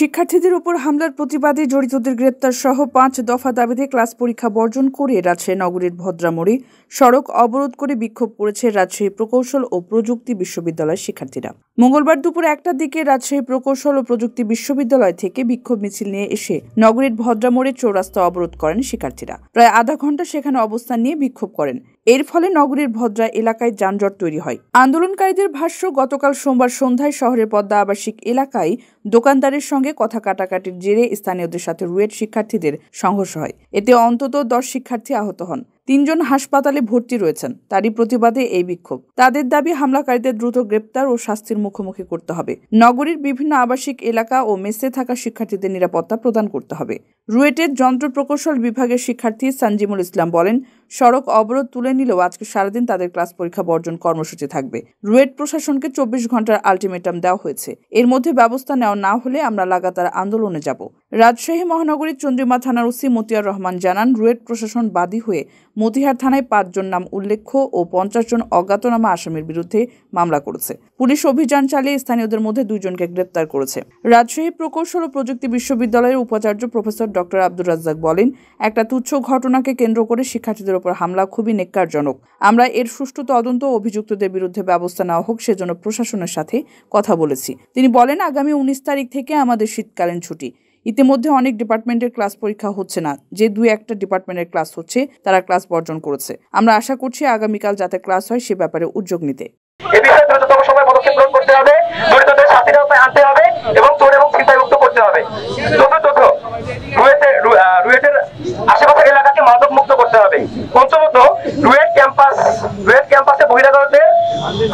শিক্ষার্থীদের উপর হামলার প্রতিবাদে জড়িতদের গ্রেপ্তার সহ ৫ দফা দাবিতে ক্লাস পরীক্ষা বর্জন করে রাজশাহী নগরীর ভদ্রামোড়ে সড়ক অবরোধ করে বিক্ষোভ করেছে রাজশাহী প্রকৌশল ও প্রযুক্তি বিশ্ববিদ্যালয়ের শিক্ষার্থীরা। মঙ্গলবার দুপুর ১টার দিকে রাজশাহী প্রকৌশল ও প্রযুক্তি বিশ্ববিদ্যালয় থেকে বিক্ষোভ মিছিল নিয়ে এসে নগরীর ভদ্রামোড়ে চৌরাস্তা অবরোধ করেন শিক্ষার্থীরা। প্রায় আধা ঘণ্টা সেখানে অবস্থান নিয়ে বিক্ষোভ করেন। এর ফলে নগরীর ভদ্রা এলাকায় যানজট তৈরি হয়। আন্দোলনকারীদের ভাষ্য, গতকাল সোমবার সন্ধ্যায় শহরের পদ্মা আবাসিক এলাকায় দোকানদারের সঙ্গে কথা কাটাকাটির জেরে স্থানীয়দের সাথে রুয়েট শিক্ষার্থীদের সংঘর্ষ হয়। এতে অন্তত ১০ শিক্ষার্থী আহত হন। ৩ জন হাসপাতালে ভর্তি রয়েছেন। তারই প্রতিবাদে এই বিক্ষোভ। তাদের দাবি, হামলাকারীদের দ্রুত গ্রেপ্তার ও শাস্তির মুখোমুখি করতে হবে। নগরীর বিভিন্ন আবাসিক এলাকা ও মেসে থাকা শিক্ষার্থীদের নিরাপত্তা প্রদান করতে হবে। রুয়েটের যন্ত্র প্রকৌশল বিভাগের শিক্ষার্থী সানজিমুল ইসলাম বলেন, সড়ক অবরোধ তুলে নিলেও আজকে সারাদিন তাদের ক্লাস পরীক্ষা বর্জন কর্মসূচি থাকবে। রুয়েট প্রশাসনকে ২৪ ঘন্টার আলটিমেটাম দেওয়া হয়েছে। এর মধ্যে ব্যবস্থা নেওয়া না হলে আমরা লাগাতার আন্দোলনে যাব। রাজশাহী মহানগরীর চন্দ্রিমা থানার ওসি মতিয়ার রহমান জানান, রুয়েট প্রশাসন বাদী হয়ে মতিহার থানায় ৫ জন নাম উল্লেখ্য ও ৫০ জন অজ্ঞাতনামা আসামির বিরুদ্ধে মামলা করেছে। পুলিশ অভিযান চালিয়ে স্থানীয়দের মধ্যে ২ জনকে গ্রেপ্তার করেছে। রাজশাহী প্রকৌশল ও প্রযুক্তি বিশ্ববিদ্যালয়ের উপাচার্য প্রফেসর ডক্টর আব্দুর রাজ্জাক বলেন, একটা তুচ্ছ ঘটনাকে কেন্দ্র করে শিক্ষার্থীদের উপর হামলা খুবই নেক্কারজনক। আমরা এর সুষ্ঠু তদন্ত ও অভিযুক্তদের বিরুদ্ধে ব্যবস্থা নেওয়া হোক সেজন্য প্রশাসনের সাথে কথা বলেছি। তিনি বলেন, আগামী ১৯ তারিখ থেকে আমাদের শীতকালীন ছুটি। ইতিমধ্যে অনেক ডিপার্টমেন্টের ক্লাস পরীক্ষা হচ্ছে না। যে ২-১টা ডিপার্টমেন্টের ক্লাস হচ্ছে তারা ক্লাস বর্জন করেছে। আমরা আশা করছি আগামীকাল যাতে ক্লাস হয় সে ব্যাপারে উদ্যোগ নিতে। এ বিষয়ে দ্রুততম সময়ে পদক্ষেপ গ্রহণ করতে হবে, জড়িতদের শাস্তির আওতায় আনতে হবে এবং চোর এবং ছিনতাইমুক্ত করতে হবে। চতুর্থ, রুয়েটের আশেপাশের এলাকাকে মাদক মুক্ত করতে হবে। পঞ্চমত, রুয়েট ক্যাম্পাসে বহিরাগতদের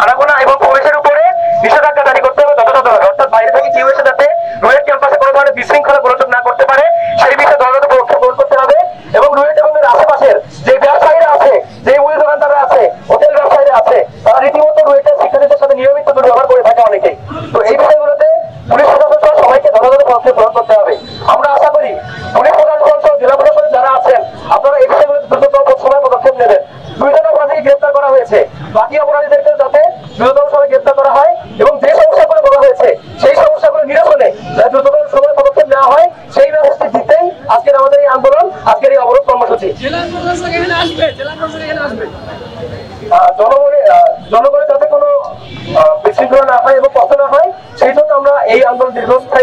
আনাগোনা এবং প্রবেশের উপরে নিষেধাজ্ঞা জারি করতে হবে যথাযথভাবে। অর্থাৎ বাইরে থেকে কেউ এসে যাতে রুয়েট ক্যাম্পাসে কোনো ধরনের বিশৃঙ্খলা গোলযোগ না করতে পারে সেই বিষয়ে যথাযথ পদক্ষেপ গ্রহণ করতে হবে। এবং রুয়েট এবং এর আশেপাশের যে ব্যবসায়ীরা আছে, যে মুদি দোকানদাররা আছে, হোটেল ব্যবসায়ীরা আছে, তারা রীতিমতো রুয়েটের শিক্ষার্থীদের সাথে নিয়মিত দুর্ব্যবহার করে থাকে অনেকেই। তো এই বিষয়গুলোতে পুলিশ প্রশাসন সহ সবাইকে যথাযথ পদক্ষেপ গ্রহণ করতে হবে। আমরা আশা করি পুলিশ প্রশাসন সহ জেলা প্রশাসনের যারা আছেন আপনারা এই বিষয়গুলোতে দ্রুততম সময়ে পদক্ষেপ নেবেন। ২ জন অপরাধীকে গ্রেপ্তার করা হয়েছে, বাকি অপরাধীদেরকে যাতে দ্রুততম সময়ে গ্রেপ্তার করা হয় এবং যে সমস্যাগুলো বলা হয়েছে সেই সমস্যাগুলো নিরসনে দ্রুততম সময়ে পদক্ষেপ নেওয়া হয় সেই ব্যবস্থা দিতেই আজকের আমাদের এই আন্দোলন, আজকের এই অবরোধ কর্মসূচি। জনগণের যাতে কোনো বিশৃঙ্খলা না হয় এবং কষ্ট না হয় সেই জন্য আমরা এই আন্দোলন দীর্ঘস্থায়ী